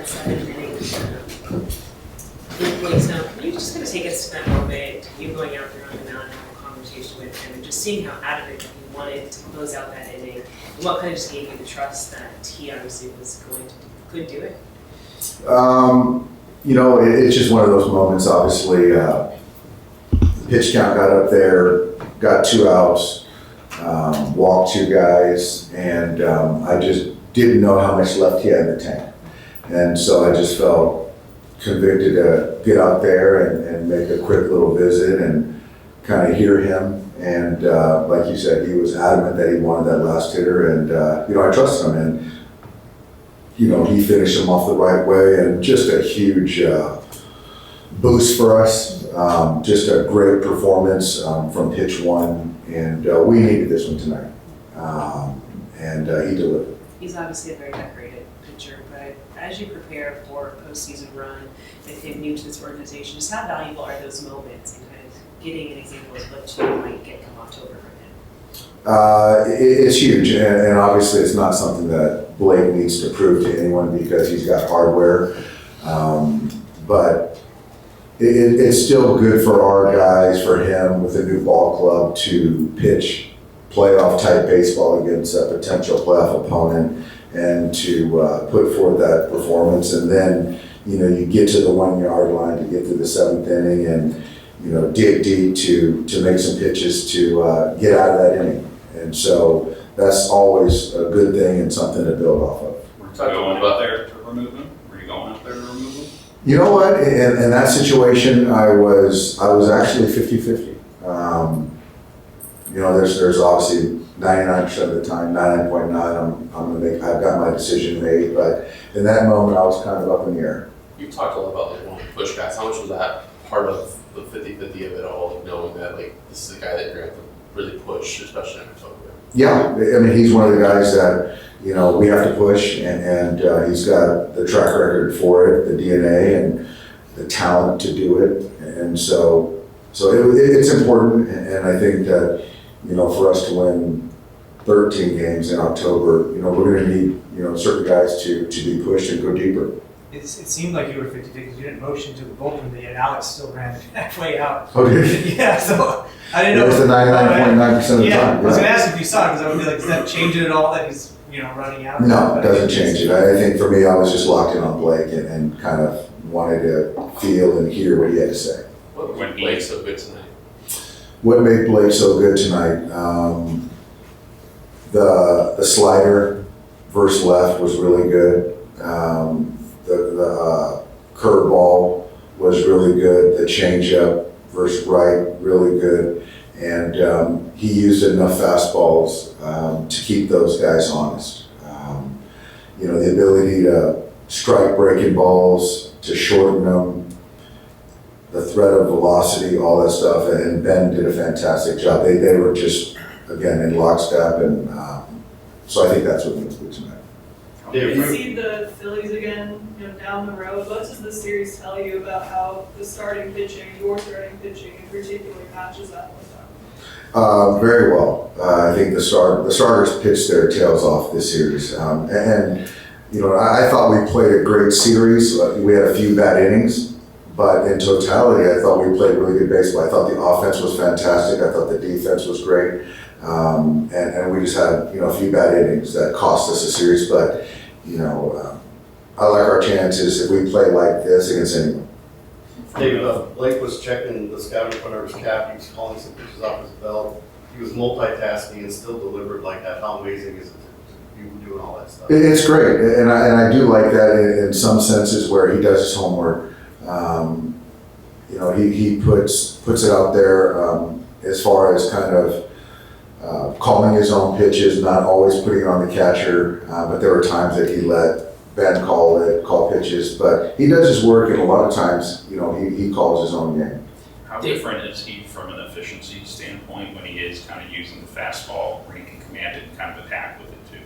that seventh inning with Blake Snell, can you just kind of take us to that moment, you going out there on the mound, having a conversation with him, and just seeing how adamant he wanted to close out that inning, and what kind of just gave you the trust that he obviously was going to could do it? It's just one of those moments, obviously. The pitch count got up there, got 2 outs, walked 2 guys, and I just didn't know how much left he had in the tank. And so I just felt convicted to get out there and make a quick little visit and kind of hear him. And like you said, he was adamant that he wanted that last hitter, and I trusted him. And he finished him off the right way, and just a huge boost for us. Just a great performance from pitch 1, and we needed this one tonight. And he delivered. He's obviously a very decorated pitcher, but as you prepare for a postseason run, if you're new to this organization, just how valuable are those moments and kind of getting an example of what you might get come October from him? It's huge, and obviously it's not something that Blake needs to prove to anyone because he's got hardware. But it's still good for our guys, for him with a new ball club, to pitch playoff type baseball against a potential playoff opponent and to put forth that performance. And then, you get to the 1 yard line to get to the 7th inning and, dig deep to make some pitches to get out of that inning. And so that's always a good thing and something to build off of. Were you going out there to remove him? Were you going out there to remove him? You know what? In that situation, I was actually 50-50. There's obviously 99% of the time, 99.9, I've got my decision made. But in that moment, I was kind of up in the air. You talked a lot about wanting to push guys. How much was that part of the 50-50 of it all? Knowing that this is a guy that you're going to really push, especially in October. Yeah, I mean, he's one of the guys that we have to push, and he's got the track record for it, the DNA and the talent to do it, and so it's important. And I think that for us to win 13 games in October, we're going to need certain guys to be pushed and go deeper. It seemed like you were 50-50 because you didn't motion to the bullpen, but yet Alex still ran halfway out. Oh, did you? Yeah, so I didn't know. It was the 99.9% of the yeah, time. I was going to ask if you saw it because I would be like, does that change it at all that he's running out? No, it doesn't change it. I think for me, I was just locked in on Blake and kind of wanted to feel and hear what he had to say. What made Blake so good tonight? What made Blake so good tonight? The slider versus left was really good. The curveball was really good. The changeup versus right, really good. And he used enough fastballs to keep those guys honest. The ability to strike breaking balls, to shorten them, the threat of velocity, all that stuff. And Ben did a fantastic job. They were just, again, in lockstep. And so I think that's what makes good tonight. You see the Phillies again, down the road. What does this series tell you about how the starting pitching, your starting pitching in particular, matches up with them? Very well. I think the starters pitched their tails off this series, and I thought we played a great series. We had a few bad innings, but in totality, I thought we played really good baseball. I thought the offense was fantastic. I thought the defense was great, and we just had a few bad innings that cost us a series, but. I like our chances if we play like this against anyone. Dave, Blake was checking the scouting report under his cap. He was calling some pitches off his belt. He was multitasking and still delivered like that. How amazing is it to be doing all that stuff? It's great, and I do like that in some senses where he does his homework. He puts it out there as far as kind of calling his own pitches, not always putting it on the catcher, but there were times that he let Ben call pitches, but he does his work, and a lot of times, he calls his own game. How different is he from an efficiency standpoint when he is kind of using the fastball where he can command it and kind of attack with it too?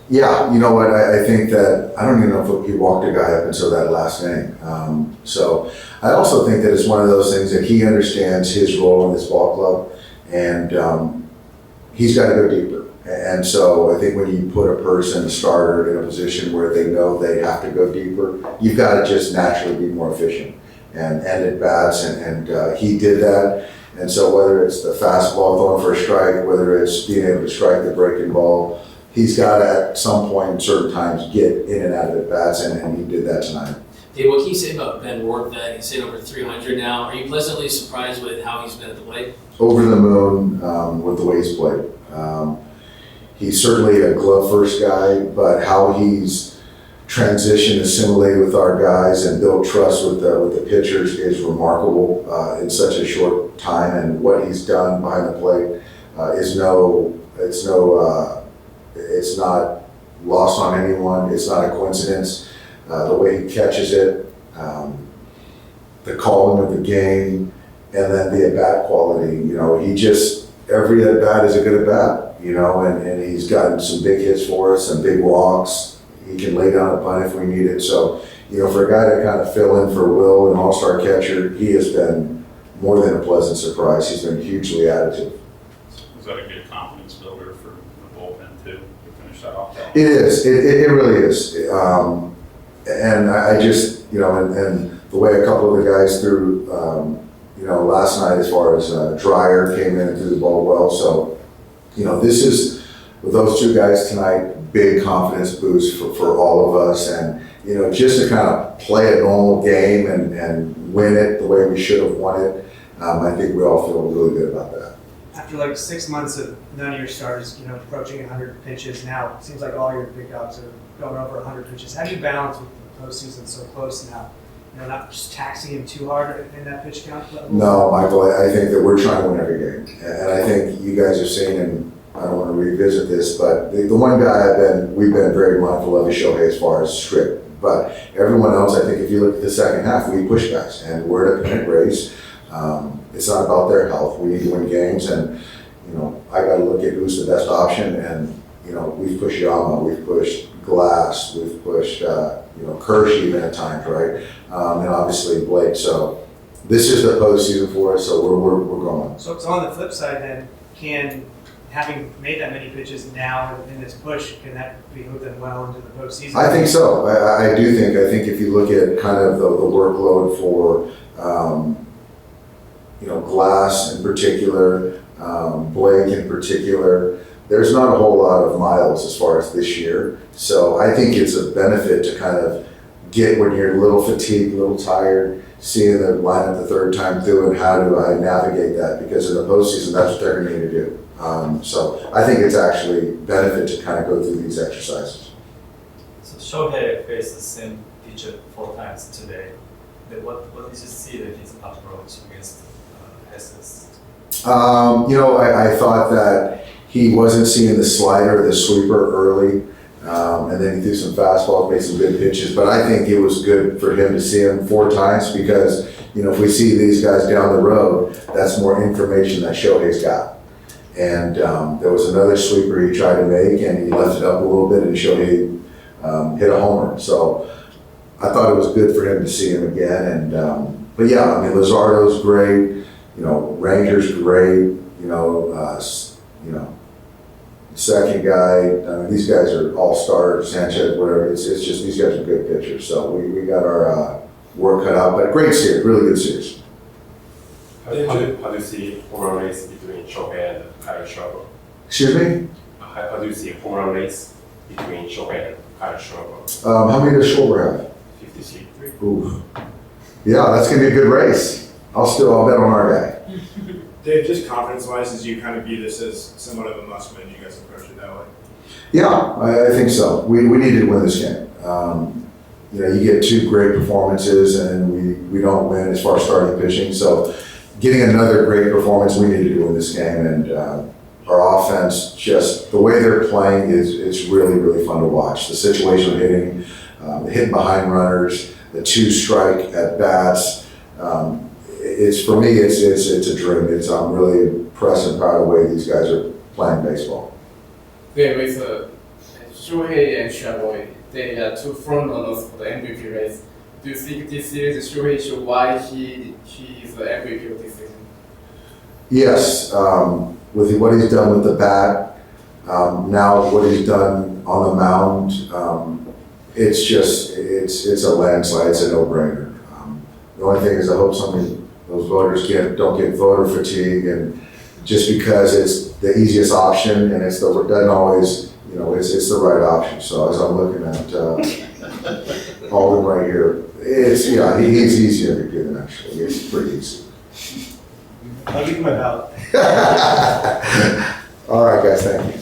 Yeah, you know what, I think that, I don't even know if he walked a guy up until that last inning. So I also think that it's one of those things that he understands his role in this ball club, and he's got to go deeper. And so I think when you put a person, a starter, in a position where they know they have to go deeper, you've got to just naturally be more efficient and at bats, and he did that. And so whether it's the fastball thrown for a strike, whether it's being able to strike the breaking ball, he's got to at some point, certain times, get in and out of at bats, and he did that tonight. Dave, what can you say about Ben Wartvedt? He's hit over 300 now. Are you pleasantly surprised with how he's been at the plate? Over the moon with the way he's played. He's certainly a glove first guy, but how he's transitioned, assimilated with our guys, and built trust with the pitchers is remarkable in such a short time. And what he's done behind the plate it's not lost on anyone. It's not a coincidence. The way he catches it, the calling of the game, and then the at-bat quality. Every at-bat is a good at-bat, and he's gotten some big hits for us, some big walks. He can lay down a bunt if we need it. So, for a guy to kind of fill in for Will, an all-star catcher, he has been more than a pleasant surprise. He's been hugely additive. Was that a good confidence builder for the bullpen too, to finish that off? It is. It really is. And I just, and the way a couple of the guys threw, last night as far as Dreyer came in and threw the ball well. So, this is, with those two guys tonight, big confidence boost for all of us. And, just to kind of play a normal game and win it the way we should have won it, I think we all feel really good about that. After like 6 months of none of your starters, approaching 100 pitches, now it seems like all your big dogs are going over 100 pitches. How do you balance with the postseason so close now? Not just taxing him too hard in that pitch count level? No, Michael, I think that we're trying to win every game. And I think you guys have seen, and I don't want to revisit this, but the one guy we've been very mindful of is Shohei as far as script. But everyone else, I think if you look at the second half, we push guys, and we're in a pennant race. It's not about their health. We need to win games, and I got to look at who's the best option. And we've pushed Yama, we've pushed Glass, we've pushed Kersh even at times, right? And obviously Blake. So this is the postseason for us. So we're going. So on the flip side, then, having made that many pitches now in this push, can that behoove them well into the postseason? I think so. I do think. I think if you look at kind of the workload for Glass in particular, Blake in particular, there's not a whole lot of miles as far as this year. So I think it's a benefit to kind of get when you're a little fatigued, a little tired, seeing the lineup the third time through, and how do I navigate that? Because in the postseason, that's what they're going to need to do. So I think it's actually benefit to kind of go through these exercises. So Shohei faced the same pitcher 4 times today. What did you see that his approach against Hesses? I thought that he wasn't seeing the slider or the sweeper early, and then he threw some fastballs, made some good pitches. But I think it was good for him to see him 4 times because, if we see these guys down the road, that's more information that Shohei's got. And there was another sweeper he tried to make, and he left it up a little bit, and Shohei hit a homer. So I thought it was good for him to see him again. And but yeah, Luzardo's great. Ranger's great. Second guy. These guys are all stars. Sanchez, whatever. It's just these guys are good pitchers. So we got our work cut out. But great series, really good series. How do you see home run race between Shohei and Kyle Schwarber? Excuse me? How do you see home run race between Shohei and Kyle Schwarber? How many does Schwarber have? 53. Ooh. Yeah, that's going to be a good race. I'll bet on our guy. Dave, just confidence-wise, as you kind of view this as somewhat of a must-win, you guys approach it that way? Yeah, I think so. We needed to win this game. You get 2 great performances, and we don't win as far as starting pitching. So getting another great performance, we needed to win this game. And our offense, just the way they're playing, it's really, really fun to watch. The situational hitting, the hitting behind runners, the 2 strike at bats. For me, it's a dream. I'm really impressed and proud of the way these guys are playing baseball. Okay, with Shohei and Schwarber, they are 2 front runners for the MVP race. Do you think this series Shohei showed why he is the MVP of this season? Yes, with what he's done with the bat, Now what he's done on the mound, it's just, it's a landslide, it's a no-brainer. The only thing is I hope those voters don't get voter fatigue, and just because it's the easiest option and doesn't always, it's the right option. So as I'm looking at Alden right here, he's easier to get in actually. It's pretty easy. I'll give him my ballot. All right, guys, thank you.